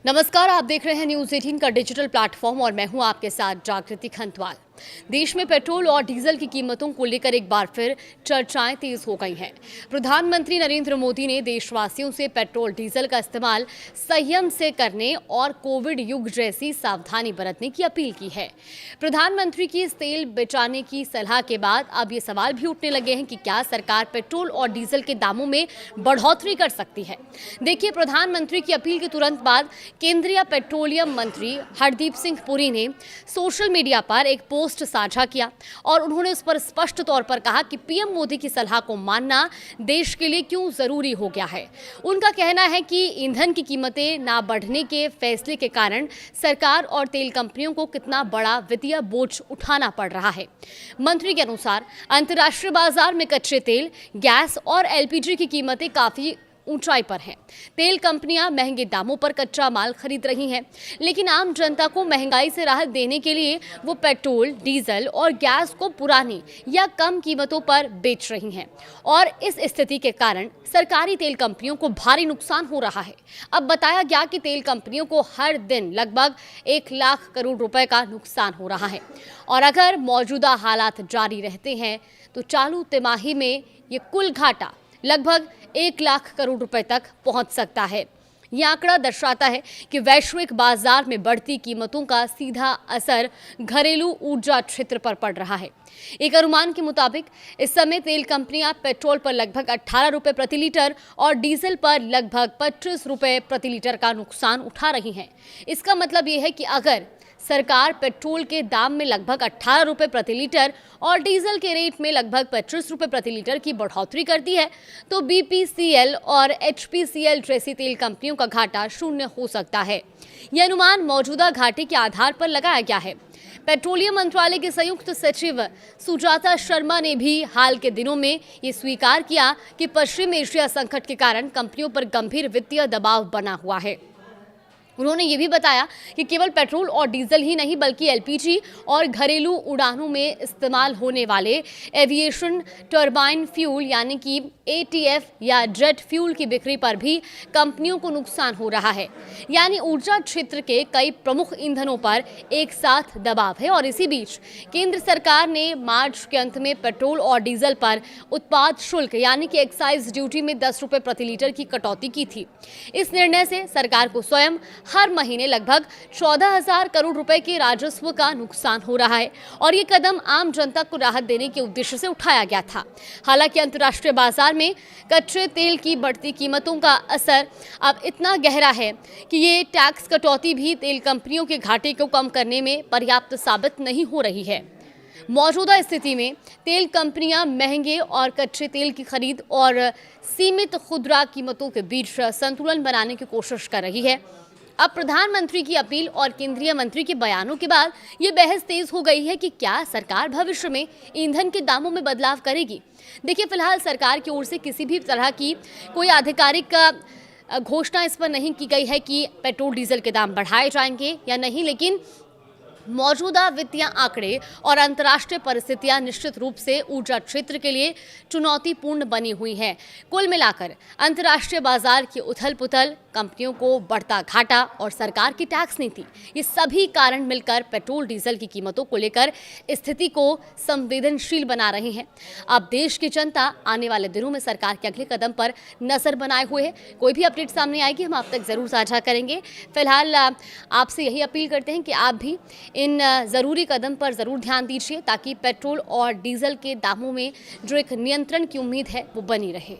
नमस्कार, आप देख रहे हैं न्यूज़ 18 का डिजिटल प्लेटफॉर्म और मैं हूं आपके साथ जागृति खंतवाल। देश में पेट्रोल और डीजल की कीमतों को लेकर एक बार फिर चर्चाएं तेज हो गई हैं। प्रधानमंत्री नरेंद्र मोदी ने देशवासियों से पेट्रोल डीजल का इस्तेमाल संयम से करने और कोविड युग जैसी सावधानी बरतने की अपील की है। प्रधानमंत्री की इस तेल बचाने की सलाह के बाद अब ये सवाल भी उठने लगे हैं कि क्या सरकार पेट्रोल और डीजल के दामों में बढ़ोतरी कर सकती है। देखिए, प्रधानमंत्री की अपील के तुरंत बाद केंद्रीय पेट्रोलियम मंत्री हरदीप सिंह पुरी ने सोशल मीडिया पर एक पोस्ट साझा किया और उन्होंने उस पर स्पष्ट तौर पर कहा कि पीएम मोदी की सलाह को मानना देश के लिए क्यों जरूरी हो गया है। उनका कहना है कि ईंधन की कीमतें ना बढ़ने के फैसले के कारण सरकार और तेल कंपनियों को कितना बड़ा वित्तीय बोझ उठाना पड़ रहा है। मंत्री के अनुसार अंतर्राष्ट्रीय बाजार में कच्चे तेल, गैस और एलपीजी की कीमतें काफी ऊंचाई पर हैं। तेल कंपनियां महंगे दामों पर कच्चा माल खरीद रही हैं, लेकिन आम जनता को महंगाई से राहत देने के लिए वो पेट्रोल, डीजल और गैस को पुरानी या कम कीमतों पर बेच रही हैं और इस स्थिति के कारण सरकारी तेल कंपनियों को भारी नुकसान हो रहा है। अब बताया गया कि तेल कंपनियों को हर दिन लगभग 1 लाख करोड़ रुपए का नुकसान हो रहा है और अगर मौजूदा हालात जारी रहते हैं तो चालू तिमाही में ये कुल घाटा लगभग 1 लाख करोड़ रुपए तक पहुंच सकता है। यह आंकड़ा दर्शाता है कि वैश्विक बाजार में बढ़ती कीमतों का सीधा असर घरेलू ऊर्जा क्षेत्र पर पड़ रहा है। एक अनुमान के मुताबिक इस समय तेल कंपनियां पेट्रोल पर लगभग 18 रुपए प्रति लीटर और डीजल पर लगभग 25 रुपए प्रति लीटर का नुकसान उठा रही हैं। इसका मतलब ये है कि अगर सरकार पेट्रोल के दाम में लगभग 18 रुपए प्रति लीटर और डीजल के रेट में लगभग 25 रुपए प्रति लीटर की बढ़ोतरी करती है तो बीपीसीएल और एचपीसीएल जैसी तेल कंपनियों का घाटा शून्य हो सकता है। यह अनुमान मौजूदा घाटे के आधार पर लगाया गया है। पेट्रोलियम मंत्रालय के संयुक्त सचिव सुजाता शर्मा ने भी हाल के दिनों में ये स्वीकार किया कि पश्चिम एशिया संकट के कारण कंपनियों पर गंभीर वित्तीय दबाव बना हुआ है। उन्होंने ये भी बताया कि केवल पेट्रोल और डीजल ही नहीं बल्कि एलपीजी और घरेलू उड़ानों में इस्तेमाल होने वाले एविएशन टर्बाइन फ्यूल यानी कि एटीएफ या जेट फ्यूल की बिक्री पर भी कंपनियों को नुकसान हो रहा है। यानी ऊर्जा क्षेत्र के कई प्रमुख ईंधनों पर एक साथ दबाव है और इसी बीच केंद्र सरकार ने मार्च के अंत में पेट्रोल और डीजल पर उत्पाद शुल्क यानी कि एक्साइज ड्यूटी में 10 रुपए प्रति लीटर की कटौती की थी। इस निर्णय से सरकार को स्वयं हर महीने लगभग 14,000 करोड़ रुपए के राजस्व का नुकसान हो रहा है और ये कदम आम जनता को राहत देने के उद्देश्य से उठाया गया था। हालांकि अंतर्राष्ट्रीय बाजार में कच्चे तेल की बढ़ती कीमतों का असर अब इतना गहरा है कि ये टैक्स कटौती भी तेल कंपनियों के घाटे को कम करने में पर्याप्त साबित नहीं हो रही है। मौजूदा स्थिति में तेल कंपनियां महंगे और कच्चे तेल की खरीद और सीमित खुदरा कीमतों के बीच संतुलन बनाने की कोशिश कर रही है। अब प्रधानमंत्री की अपील और केंद्रीय मंत्री के बयानों के बाद ये बहस तेज हो गई है कि क्या सरकार भविष्य में ईंधन के दामों में बदलाव करेगी। देखिए, फिलहाल सरकार की ओर से किसी भी तरह की कोई आधिकारिक घोषणा इस पर नहीं की गई है कि पेट्रोल डीजल के दाम बढ़ाए जाएंगे या नहीं, लेकिन मौजूदा वित्तीय आंकड़े और अंतर्राष्ट्रीय परिस्थितियां निश्चित रूप से ऊर्जा क्षेत्र के लिए चुनौतीपूर्ण बनी हुई हैं। कुल मिलाकर अंतर्राष्ट्रीय बाजार की उथल-पुथल, कंपनियों को बढ़ता घाटा और सरकार की टैक्स नीति, ये सभी कारण मिलकर पेट्रोल डीजल की कीमतों को लेकर स्थिति को संवेदनशील बना रहे हैं। अब देश की जनता आने वाले दिनों में सरकार के अगले कदम पर नजर बनाए हुए है। कोई भी अपडेट सामने आएगी हम आप तक जरूर साझा करेंगे। फिलहाल आपसे यही अपील करते हैं कि आप भी इन ज़रूरी कदम पर ज़रूर ध्यान दीजिए ताकि पेट्रोल और डीजल के दामों में जो एक नियंत्रण की उम्मीद है वो बनी रहे।